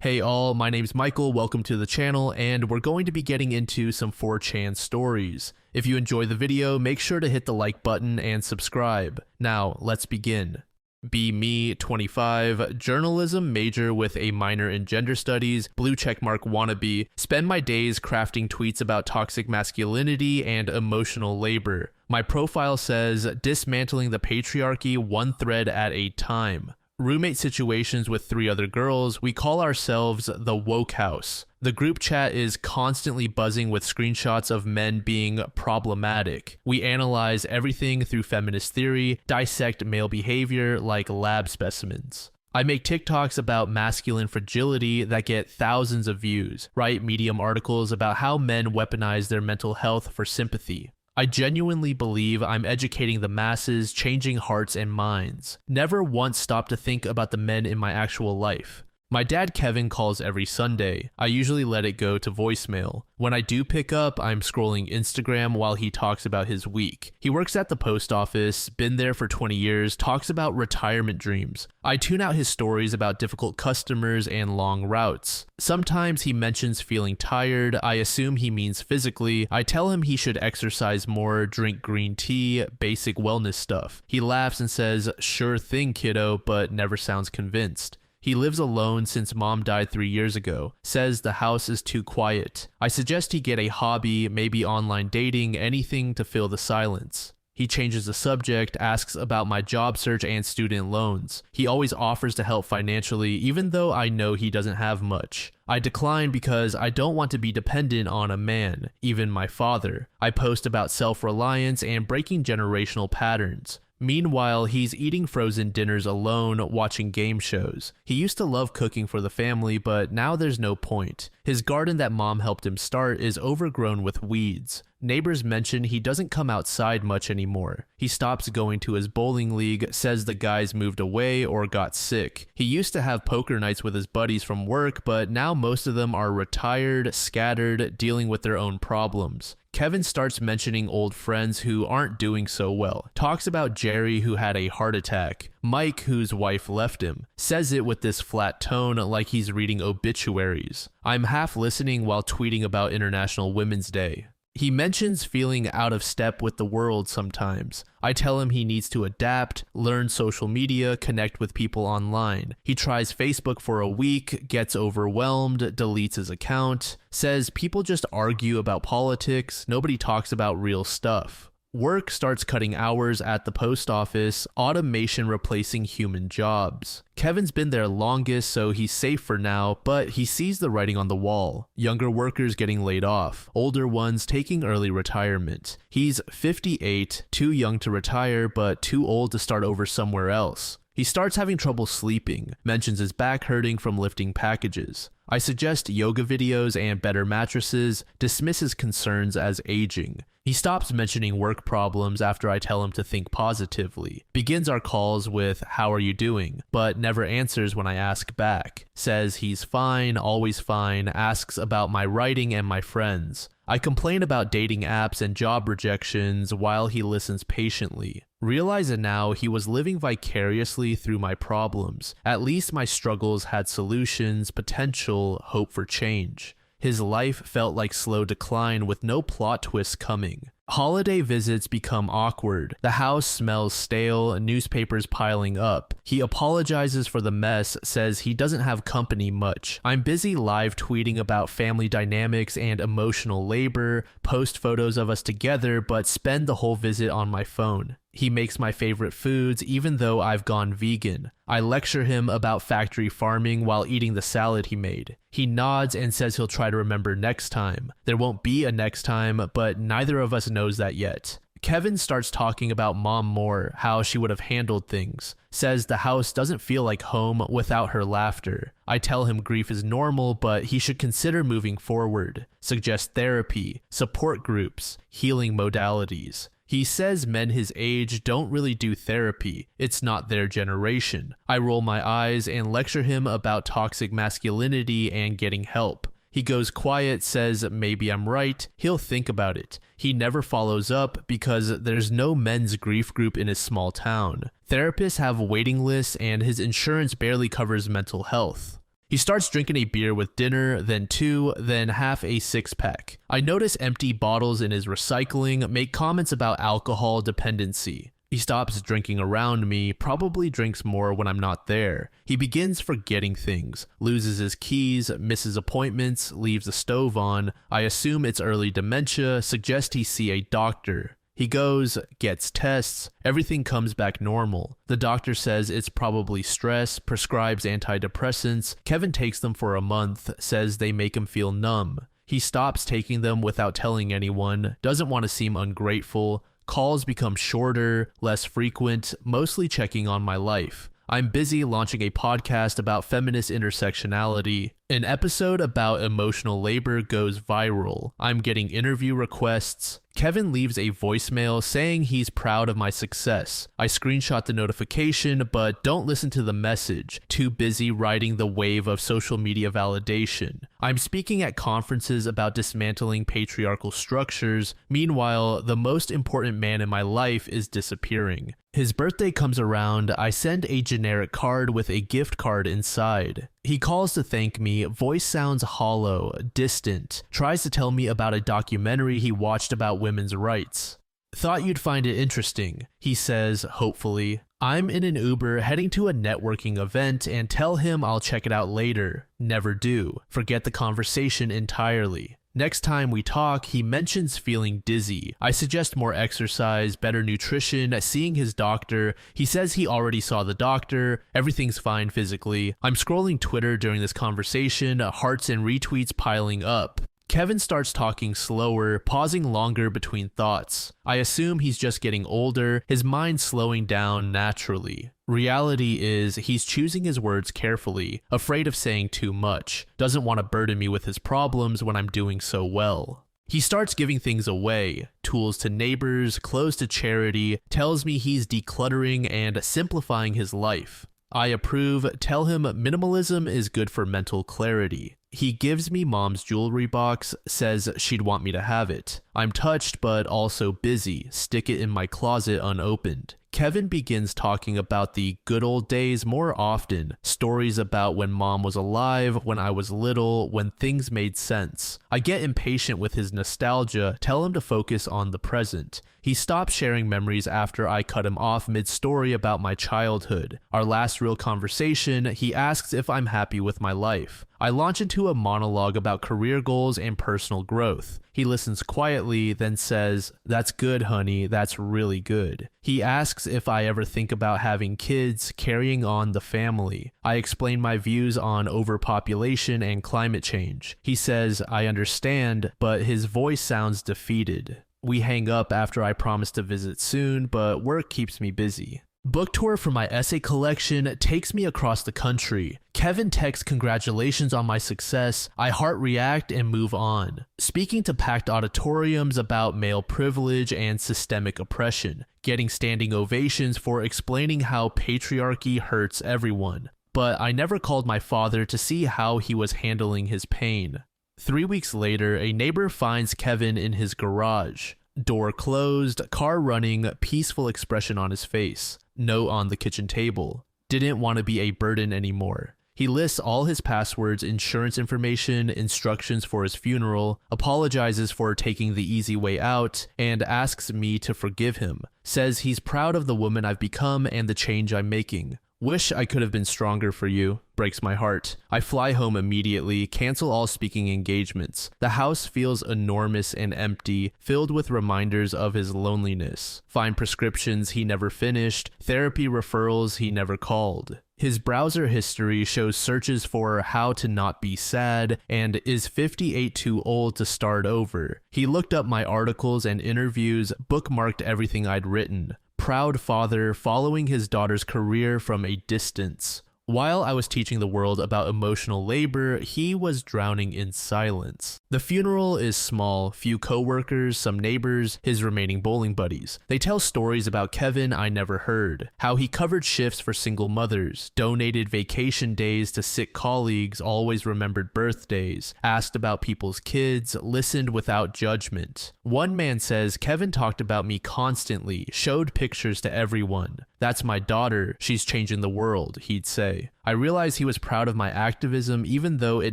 Hey all, my name's Michael, welcome to the channel, and we're going to be getting into some 4chan stories. If you enjoy the video, make sure to hit the like button and subscribe. Now, let's begin. Be me, 25, journalism major with a minor in gender studies, blue checkmark wannabe, spend my days crafting tweets about toxic masculinity and emotional labor. My profile says, dismantling the patriarchy one thread at a time. Roommate situations with 3 other girls, we call ourselves the woke house. The group chat is constantly buzzing with screenshots of men being problematic. We analyze everything through feminist theory, dissect male behavior like lab specimens. I make TikToks about masculine fragility that get thousands of views, write Medium articles about how men weaponize their mental health for sympathy. I genuinely believe I'm educating the masses, changing hearts and minds. Never once stopped to think about the men in my actual life. My dad Kevin calls every Sunday. I usually let it go to voicemail. When I do pick up, I'm scrolling Instagram while he talks about his week. He works at the post office, been there for 20 years, talks about retirement dreams. I tune out his stories about difficult customers and long routes. Sometimes he mentions feeling tired. I assume he means physically. I tell him he should exercise more, drink green tea, basic wellness stuff. He laughs and says, "Sure thing, kiddo," but never sounds convinced. He lives alone since mom died 3 years ago, says the house is too quiet. I suggest he get a hobby, maybe online dating, anything to fill the silence. He changes the subject, asks about my job search and student loans. He always offers to help financially, even though I know he doesn't have much. I decline because I don't want to be dependent on a man, even my father. I post about self-reliance and breaking generational patterns. Meanwhile, he's eating frozen dinners alone, watching game shows. He used to love cooking for the family, but now there's no point. His garden that mom helped him start is overgrown with weeds. Neighbors mention he doesn't come outside much anymore. He stops going to his bowling league, says the guys moved away or got sick. He used to have poker nights with his buddies from work, but now most of them are retired, scattered, dealing with their own problems. Kevin starts mentioning old friends who aren't doing so well. Talks about Jerry who had a heart attack, Mike whose wife left him. Says it with this flat tone like he's reading obituaries. I'm half listening while tweeting about International Women's Day. He mentions feeling out of step with the world sometimes. I tell him he needs to adapt, learn social media, connect with people online. He tries Facebook for a week, gets overwhelmed, deletes his account, says people just argue about politics, nobody talks about real stuff. Work starts cutting hours at the post office, automation replacing human jobs. Kevin's been there longest, so he's safe for now, but he sees the writing on the wall. Younger workers getting laid off, older ones taking early retirement. He's 58, too young to retire, but too old to start over somewhere else. He starts having trouble sleeping, mentions his back hurting from lifting packages. I suggest yoga videos and better mattresses, dismisses concerns as aging. He stops mentioning work problems after I tell him to think positively. Begins our calls with, "How are you doing?" but never answers when I ask back. Says he's fine, always fine, asks about my writing and my friends. I complain about dating apps and job rejections while he listens patiently. Realize it now, he was living vicariously through my problems. At least my struggles had solutions, potential, hope for change. His life felt like slow decline with no plot twists coming. Holiday visits become awkward. The house smells stale, newspapers piling up. He apologizes for the mess, says he doesn't have company much. I'm busy live tweeting about family dynamics and emotional labor, post photos of us together, but spend the whole visit on my phone. He makes my favorite foods even though I've gone vegan. I lecture him about factory farming while eating the salad he made. He nods and says he'll try to remember next time. There won't be a next time, but neither of us knows that yet. Kevin starts talking about mom more, how she would have handled things. Says the house doesn't feel like home without her laughter. I tell him grief is normal, but he should consider moving forward. Suggest therapy, support groups, healing modalities. He says men his age don't really do therapy. It's not their generation. I roll my eyes and lecture him about toxic masculinity and getting help. He goes quiet, says maybe I'm right, he'll think about it. He never follows up because there's no men's grief group in his small town. Therapists have waiting lists and his insurance barely covers mental health. He starts drinking a beer with dinner, then 2, then half a 6-pack. I notice empty bottles in his recycling, make comments about alcohol dependency. He stops drinking around me, probably drinks more when I'm not there. He begins forgetting things, loses his keys, misses appointments, leaves the stove on. I assume it's early dementia, suggest he see a doctor. He goes, gets tests, everything comes back normal. The doctor says it's probably stress, prescribes antidepressants. Kevin takes them for a month, says they make him feel numb. He stops taking them without telling anyone, doesn't want to seem ungrateful. Calls become shorter, less frequent, mostly checking on my life. I'm busy launching a podcast about feminist intersectionality. An episode about emotional labor goes viral. I'm getting interview requests. Kevin leaves a voicemail saying he's proud of my success. I screenshot the notification, but don't listen to the message. Too busy riding the wave of social media validation. I'm speaking at conferences about dismantling patriarchal structures. Meanwhile, the most important man in my life is disappearing. His birthday comes around, I send a generic card with a gift card inside. He calls to thank me, voice sounds hollow, distant, tries to tell me about a documentary he watched about women's rights. Thought you'd find it interesting, he says, hopefully. I'm in an Uber heading to a networking event and tell him I'll check it out later. Never do. Forget the conversation entirely. Next time we talk, he mentions feeling dizzy. I suggest more exercise, better nutrition, seeing his doctor. He says he already saw the doctor. Everything's fine physically. I'm scrolling Twitter during this conversation, hearts and retweets piling up. Kevin starts talking slower, pausing longer between thoughts. I assume he's just getting older, his mind slowing down naturally. Reality is he's choosing his words carefully, afraid of saying too much, doesn't want to burden me with his problems when I'm doing so well. He starts giving things away, tools to neighbors, clothes to charity, tells me he's decluttering and simplifying his life. I approve, tell him minimalism is good for mental clarity. He gives me mom's jewelry box, says she'd want me to have it. I'm touched but also busy, stick it in my closet unopened. Kevin begins talking about the good old days more often, stories about when mom was alive, when I was little, when things made sense. I get impatient with his nostalgia, tell him to focus on the present. He stops sharing memories after I cut him off mid-story about my childhood. Our last real conversation, he asks if I'm happy with my life. I launch into a monologue about career goals and personal growth. He listens quietly, then says, "That's good, honey, that's really good." He asks if I ever think about having kids, carrying on the family. I explain my views on overpopulation and climate change. He says, "I understand," but his voice sounds defeated. We hang up after I promise to visit soon, but work keeps me busy. Book tour for my essay collection takes me across the country. Kevin texts congratulations on my success. I heart react and move on. Speaking to packed auditoriums about male privilege and systemic oppression. Getting standing ovations for explaining how patriarchy hurts everyone. But I never called my father to see how he was handling his pain. 3 weeks later, a neighbor finds Kevin in his garage. Door closed, car running, peaceful expression on his face. Note on the kitchen table. Didn't want to be a burden anymore. He lists all his passwords, insurance information, instructions for his funeral, apologizes for taking the easy way out, and asks me to forgive him. Says he's proud of the woman I've become and the change I'm making. Wish I could have been stronger for you. Breaks my heart. I fly home immediately, cancel all speaking engagements. The house feels enormous and empty, filled with reminders of his loneliness. Find prescriptions he never finished, therapy referrals he never called. His browser history shows searches for how to not be sad and is 58 too old to start over. He looked up my articles and interviews, bookmarked everything I'd written. Proud father following his daughter's career from a distance. While I was teaching the world about emotional labor, he was drowning in silence. The funeral is small, few co-workers, some neighbors, his remaining bowling buddies. They tell stories about Kevin I never heard, how he covered shifts for single mothers, donated vacation days to sick colleagues, always remembered birthdays, asked about people's kids, listened without judgment. One man says Kevin talked about me constantly, showed pictures to everyone. "That's my daughter, she's changing the world," he'd say. I realized he was proud of my activism even though it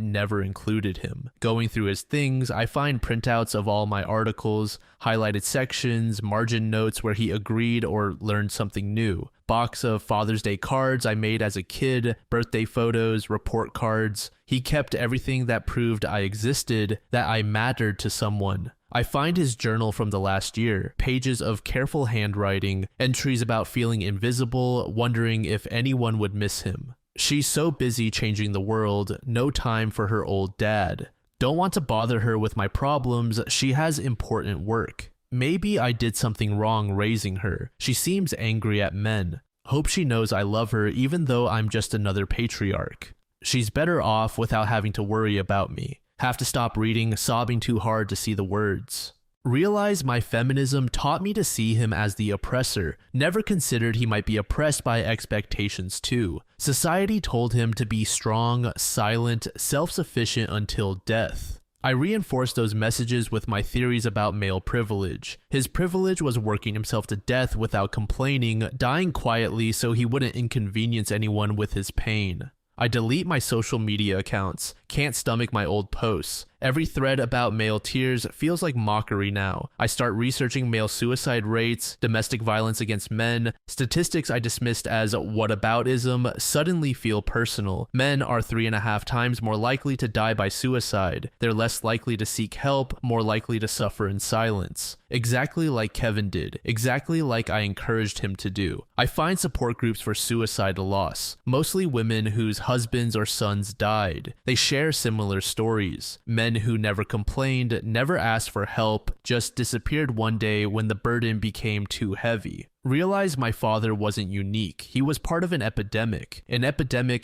never included him. Going through his things, I find printouts of all my articles, highlighted sections, margin notes where he agreed or learned something new, box of Father's Day cards I made as a kid, birthday photos, report cards. He kept everything that proved I existed, that I mattered to someone. I find his journal from the last year, pages of careful handwriting, entries about feeling invisible, wondering if anyone would miss him. She's so busy changing the world, no time for her old dad. Don't want to bother her with my problems, she has important work. Maybe I did something wrong raising her. She seems angry at men. Hope she knows I love her even though I'm just another patriarch. She's better off without having to worry about me. Have to stop reading, sobbing too hard to see the words. Realize my feminism taught me to see him as the oppressor, never considered he might be oppressed by expectations too. Society told him to be strong, silent, self-sufficient until death. I reinforced those messages with my theories about male privilege. His privilege was working himself to death without complaining, dying quietly so he wouldn't inconvenience anyone with his pain. I delete my social media accounts, can't stomach my old posts. Every thread about male tears feels like mockery now. I start researching male suicide rates, domestic violence against men. Statistics I dismissed as whataboutism suddenly feel personal. Men are 3.5 times more likely to die by suicide. They're less likely to seek help, more likely to suffer in silence. Exactly like Kevin did, exactly like I encouraged him to do. I find support groups for suicide loss, mostly women whose husbands or sons died. They share similar stories. Men who never complained, never asked for help, just disappeared one day when the burden became too heavy. Realize my father wasn't unique. He was part of an epidemic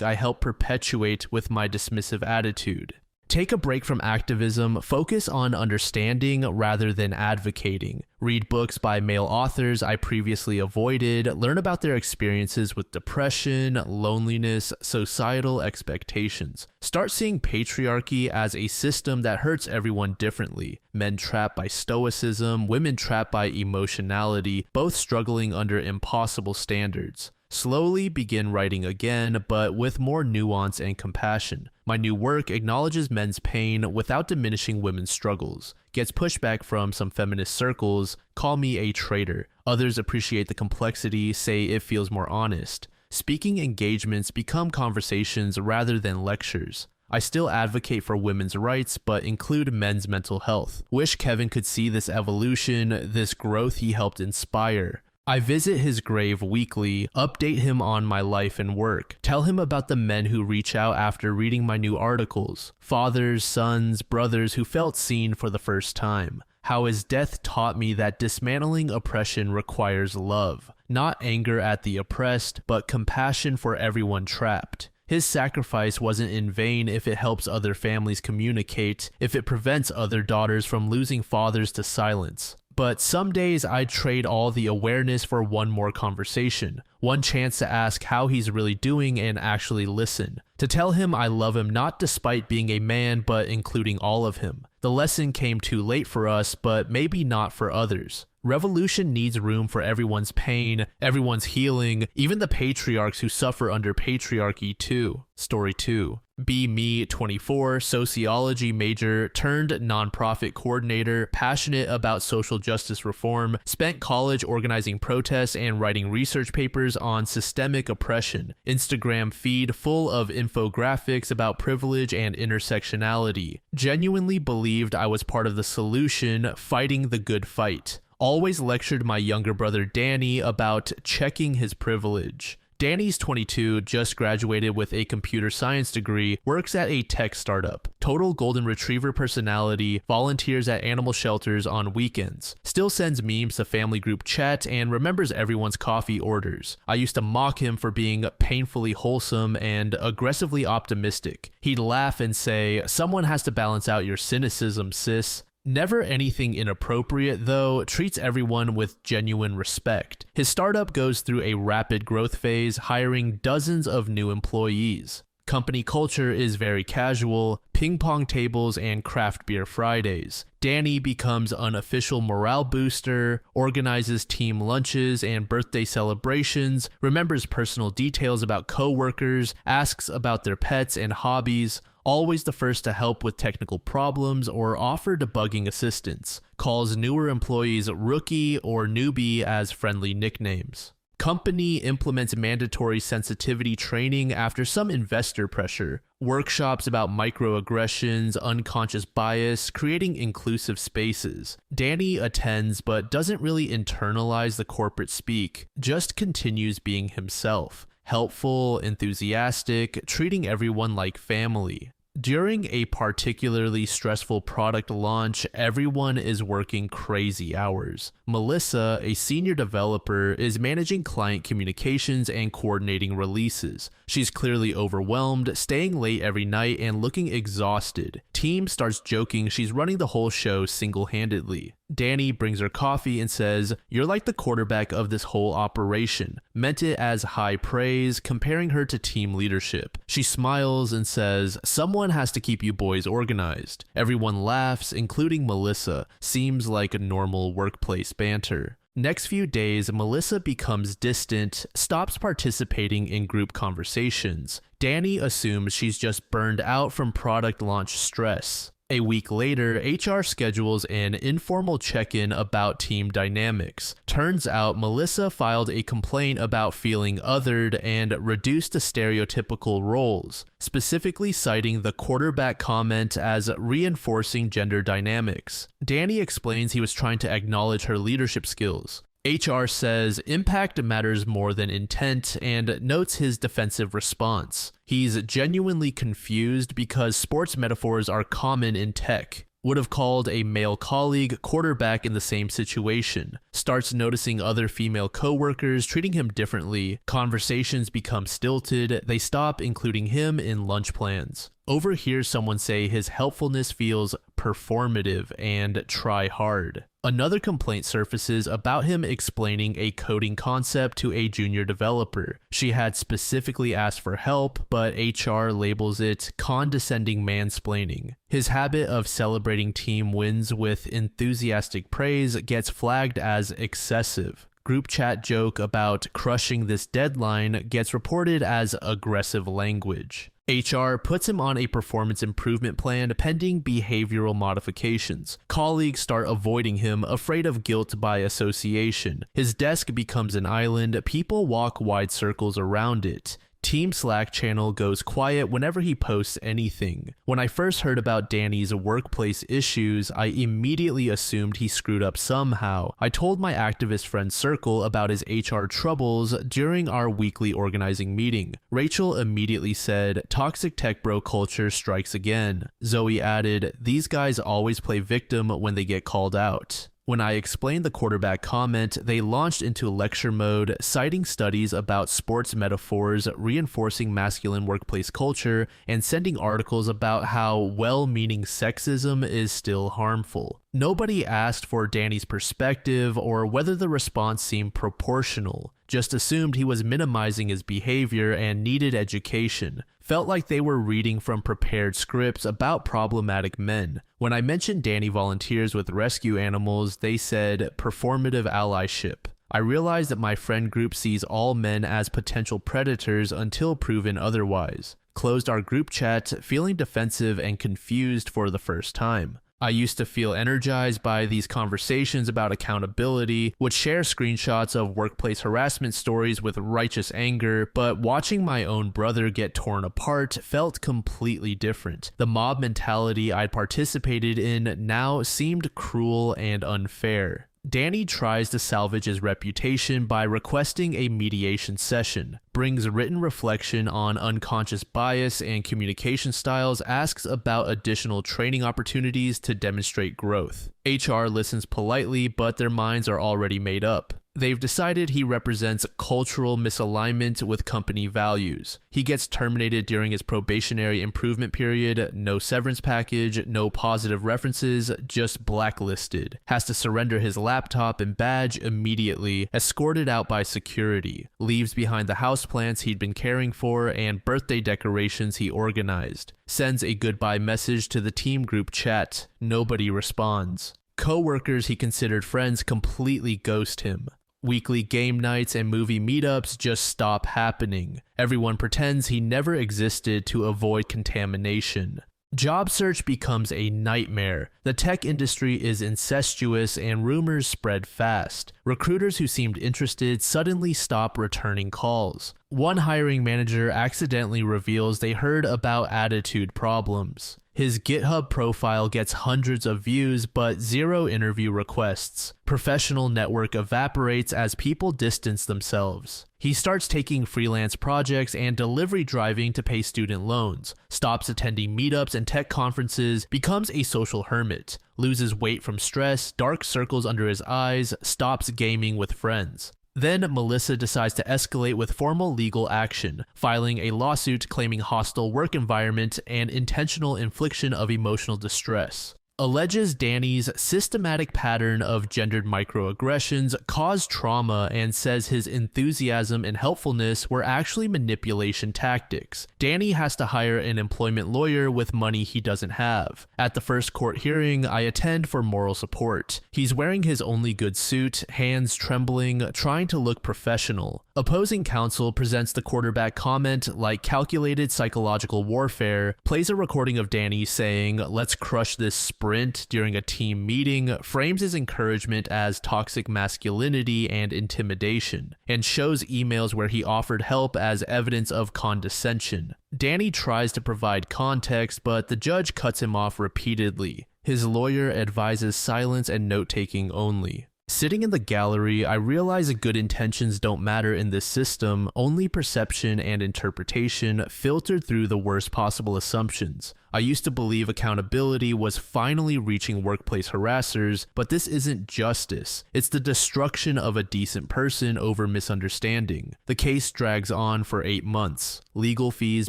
I helped perpetuate with my dismissive attitude. Take a break from activism, focus on understanding rather than advocating. Read books by male authors I previously avoided, learn about their experiences with depression, loneliness, societal expectations. Start seeing patriarchy as a system that hurts everyone differently. Men trapped by stoicism, women trapped by emotionality, both struggling under impossible standards. Slowly begin writing again, but with more nuance and compassion. My new work acknowledges men's pain without diminishing women's struggles. Gets pushback from some feminist circles, call me a traitor. Others appreciate the complexity, say it feels more honest. Speaking engagements become conversations rather than lectures. I still advocate for women's rights, but include men's mental health. Wish Kevin could see this evolution, this growth he helped inspire. I visit his grave weekly, update him on my life and work, tell him about the men who reach out after reading my new articles, fathers, sons, brothers who felt seen for the first time, how his death taught me that dismantling oppression requires love, not anger at the oppressed, but compassion for everyone trapped. His sacrifice wasn't in vain if it helps other families communicate, if it prevents other daughters from losing fathers to silence. But some days I'd trade all the awareness for one more conversation, one chance to ask how he's really doing and actually listen, to tell him I love him not despite being a man but including all of him. The lesson came too late for us, but maybe not for others. Revolution needs room for everyone's pain, everyone's healing, even the patriarchs who suffer under patriarchy too. Story 2. Be me, 24, sociology major, turned nonprofit coordinator, passionate about social justice reform, spent college organizing protests and writing research papers on systemic oppression, Instagram feed full of infographics about privilege and intersectionality, genuinely believed I was part of the solution, fighting the good fight. Always lectured my younger brother Danny about checking his privilege. Danny's 22, just graduated with a computer science degree, works at a tech startup, total golden retriever personality, volunteers at animal shelters on weekends, still sends memes to family group chat, and remembers everyone's coffee orders. I used to mock him for being painfully wholesome and aggressively optimistic. He'd laugh and say, "Someone has to balance out your cynicism, sis." Never anything inappropriate though, treats everyone with genuine respect. His startup goes through a rapid growth phase, hiring dozens of new employees. Company culture is very casual, ping pong tables and craft beer Fridays. Danny becomes unofficial morale booster, organizes team lunches and birthday celebrations, remembers personal details about coworkers, asks about their pets and hobbies, always the first to help with technical problems or offer debugging assistance, calls newer employees rookie or newbie as friendly nicknames. Company implements mandatory sensitivity training after some investor pressure, workshops about microaggressions, unconscious bias, creating inclusive spaces. Danny attends but doesn't really internalize the corporate speak, just continues being himself, helpful, enthusiastic, treating everyone like family. During a particularly stressful product launch, everyone is working crazy hours. Melissa, a senior developer, is managing client communications and coordinating releases. She's clearly overwhelmed, staying late every night and looking exhausted. Team starts joking she's running the whole show single-handedly. Danny brings her coffee and says, "You're like the quarterback of this whole operation." Meant it as high praise, comparing her to team leadership. She smiles and says, "Someone has to keep you boys organized." Everyone laughs, including Melissa. Seems like a normal workplace banter. Next few days, Melissa becomes distant, stops participating in group conversations. Danny assumes she's just burned out from product launch stress. A week later, HR schedules an informal check-in about team dynamics. Turns out Melissa filed a complaint about feeling othered and reduced to stereotypical roles, specifically citing the quarterback comment as reinforcing gender dynamics. Danny explains he was trying to acknowledge her leadership skills. HR says impact matters more than intent and notes his defensive response. He's genuinely confused because sports metaphors are common in tech. Would have called a male colleague quarterback in the same situation. Starts noticing other female coworkers treating him differently. Conversations become stilted. They stop including him in lunch plans. Overhears someone say his helpfulness feels performative and try hard. Another complaint surfaces about him explaining a coding concept to a junior developer. She had specifically asked for help, but HR labels it condescending mansplaining. His habit of celebrating team wins with enthusiastic praise gets flagged as excessive. Group chat joke about crushing this deadline gets reported as aggressive language. HR puts him on a performance improvement plan pending behavioral modifications. Colleagues start avoiding him, afraid of guilt by association. His desk becomes an island. People walk wide circles around it. Team Slack channel goes quiet whenever he posts anything. When I first heard about Danny's workplace issues, I immediately assumed he screwed up somehow. I told my activist friend Circle about his HR troubles during our weekly organizing meeting. Rachel immediately said, "Toxic tech bro culture strikes again." Zoe added, "These guys always play victim when they get called out." When I explained the quarterback comment, they launched into lecture mode, citing studies about sports metaphors, reinforcing masculine workplace culture, and sending articles about how well-meaning sexism is still harmful. Nobody asked for Danny's perspective or whether the response seemed proportional, just assumed he was minimizing his behavior and needed education. Felt like they were reading from prepared scripts about problematic men. When I mentioned Danny volunteers with rescue animals, they said performative allyship. I realized that my friend group sees all men as potential predators until proven otherwise. Closed our group chat, feeling defensive and confused for the first time. I used to feel energized by these conversations about accountability, would share screenshots of workplace harassment stories with righteous anger, but watching my own brother get torn apart felt completely different. The mob mentality I'd participated in now seemed cruel and unfair. Danny tries to salvage his reputation by requesting a mediation session, brings written reflection on unconscious bias and communication styles, asks about additional training opportunities to demonstrate growth. HR listens politely, but their minds are already made up. They've decided he represents cultural misalignment with company values. He gets terminated during his probationary improvement period, no severance package, no positive references, just blacklisted. Has to surrender his laptop and badge immediately, escorted out by security. Leaves behind the houseplants he'd been caring for and birthday decorations he organized. Sends a goodbye message to the team group chat. Nobody responds. Co-workers he considered friends completely ghost him. Weekly game nights and movie meetups just stop happening. Everyone pretends he never existed to avoid contamination. Job search becomes a nightmare. The tech industry is incestuous and rumors spread fast. Recruiters who seemed interested suddenly stop returning calls. One hiring manager accidentally reveals they heard about attitude problems. His GitHub profile gets hundreds of views but 0 interview requests. Professional network evaporates as people distance themselves. He starts taking freelance projects and delivery driving to pay student loans, stops attending meetups and tech conferences, becomes a social hermit, loses weight from stress, dark circles under his eyes, stops gaming with friends. Then Melissa decides to escalate with formal legal action, filing a lawsuit claiming hostile work environment and intentional infliction of emotional distress. Alleges Danny's systematic pattern of gendered microaggressions caused trauma and says his enthusiasm and helpfulness were actually manipulation tactics. Danny has to hire an employment lawyer with money he doesn't have. At the first court hearing, I attend for moral support. He's wearing his only good suit, hands trembling, trying to look professional. Opposing counsel presents the quarterback comment like calculated psychological warfare, plays a recording of Danny saying, "Let's crush this sprint" during a team meeting, frames his encouragement as toxic masculinity and intimidation, and shows emails where he offered help as evidence of condescension. Danny tries to provide context, but the judge cuts him off repeatedly. His lawyer advises silence and note-taking only. Sitting in the gallery, I realize good intentions don't matter in this system, only perception and interpretation filtered through the worst possible assumptions. I used to believe accountability was finally reaching workplace harassers, but this isn't justice. It's the destruction of a decent person over misunderstanding. The case drags on for 8 months. Legal fees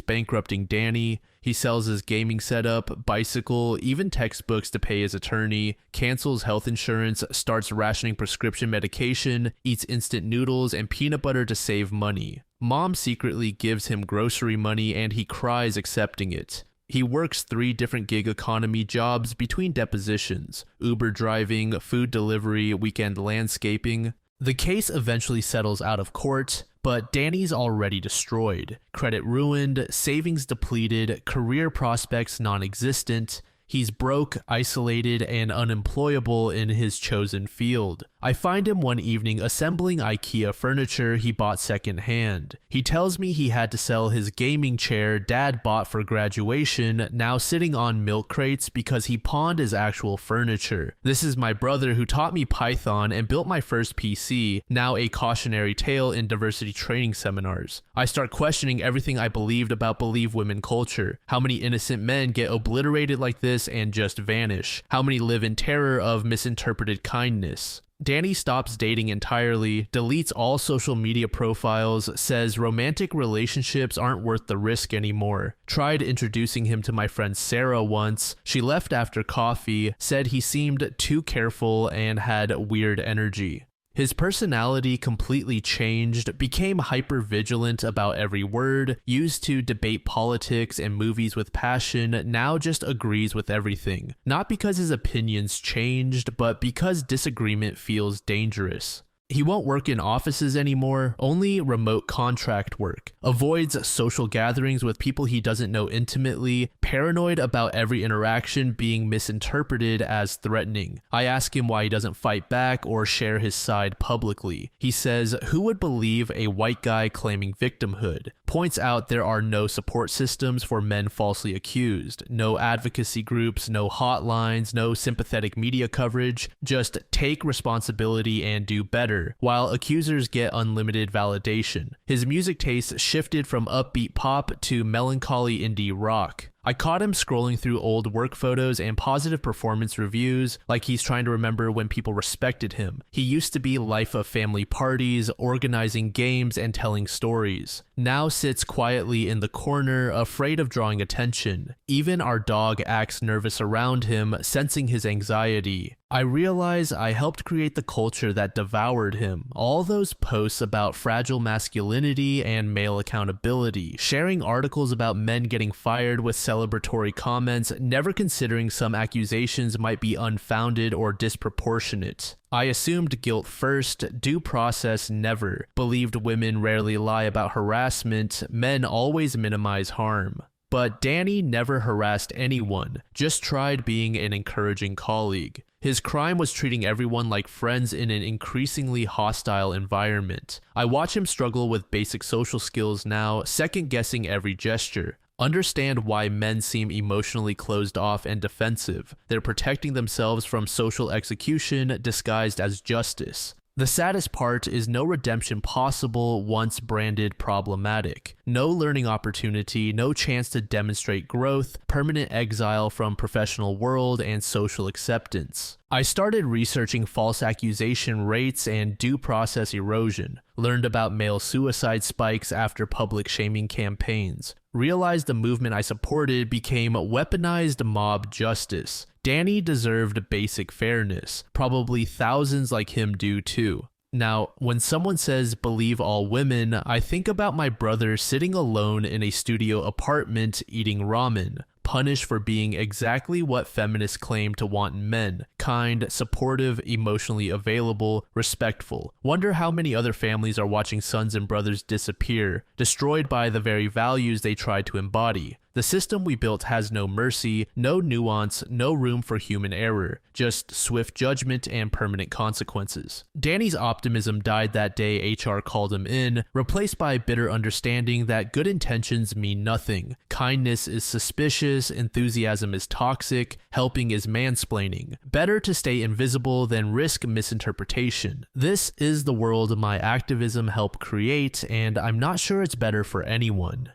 bankrupting Danny. He sells his gaming setup, bicycle, even textbooks to pay his attorney, cancels health insurance, starts rationing prescription medication, eats instant noodles and peanut butter to save money. Mom secretly gives him grocery money and he cries accepting it. He works 3 different gig economy jobs between depositions: Uber driving, food delivery, weekend landscaping. The case eventually settles out of court, but Danny's already destroyed. Credit ruined, savings depleted, career prospects non-existent. He's broke, isolated, and unemployable in his chosen field. I find him one evening assembling IKEA furniture he bought secondhand. He tells me he had to sell his gaming chair Dad bought for graduation, now sitting on milk crates, because he pawned his actual furniture. This is my brother who taught me Python and built my first PC, now a cautionary tale in diversity training seminars. I start questioning everything I believed about Believe Women culture. How many innocent men get obliterated like this and just vanish? How many live in terror of misinterpreted kindness? Danny stops dating entirely, deletes all social media profiles, says romantic relationships aren't worth the risk anymore. Tried introducing him to my friend Sarah once. She left after coffee, said he seemed too careful and had weird energy. His personality completely changed, became hyper-vigilant about every word, used to debate politics and movies with passion, now just agrees with everything. Not because his opinions changed, but because disagreement feels dangerous. He won't work in offices anymore, only remote contract work. Avoids social gatherings with people he doesn't know intimately, paranoid about every interaction being misinterpreted as threatening. I ask him why he doesn't fight back or share his side publicly. He says, "Who would believe a white guy claiming victimhood?" Points out there are no support systems for men falsely accused, no advocacy groups, no hotlines, no sympathetic media coverage, just take responsibility and do better, while accusers get unlimited validation. His music taste shifted from upbeat pop to melancholy indie rock. I caught him scrolling through old work photos and positive performance reviews, like he's trying to remember when people respected him. He used to be life of family parties, organizing games, and telling stories. Now sits quietly in the corner, afraid of drawing attention. Even our dog acts nervous around him, sensing his anxiety. I realize I helped create the culture that devoured him. All those posts about fragile masculinity and male accountability, sharing articles about men getting fired with celebratory comments, never considering some accusations might be unfounded or disproportionate. I assumed guilt first, due process never. Believed women rarely lie about harassment, men always minimize harm. But Danny never harassed anyone, just tried being an encouraging colleague. His crime was treating everyone like friends in an increasingly hostile environment. I watch him struggle with basic social skills now, second-guessing every gesture. Understand why men seem emotionally closed off and defensive. They're protecting themselves from social execution disguised as justice. The saddest part is no redemption possible once branded problematic. No learning opportunity, no chance to demonstrate growth, permanent exile from professional world and social acceptance. I started researching false accusation rates and due process erosion, learned about male suicide spikes after public shaming campaigns, realized the movement I supported became weaponized mob justice. Danny deserved basic fairness. Probably thousands like him do too. Now, when someone says believe all women, I think about my brother sitting alone in a studio apartment eating ramen, punished for being exactly what feminists claim to want in men: kind, supportive, emotionally available, respectful. Wonder how many other families are watching sons and brothers disappear, destroyed by the very values they tried to embody. The system we built has no mercy, no nuance, no room for human error, just swift judgment and permanent consequences. Danny's optimism died that day HR called him in, replaced by bitter understanding that good intentions mean nothing. Kindness is suspicious, enthusiasm is toxic, helping is mansplaining. Better to stay invisible than risk misinterpretation. This is the world my activism helped create, and I'm not sure it's better for anyone.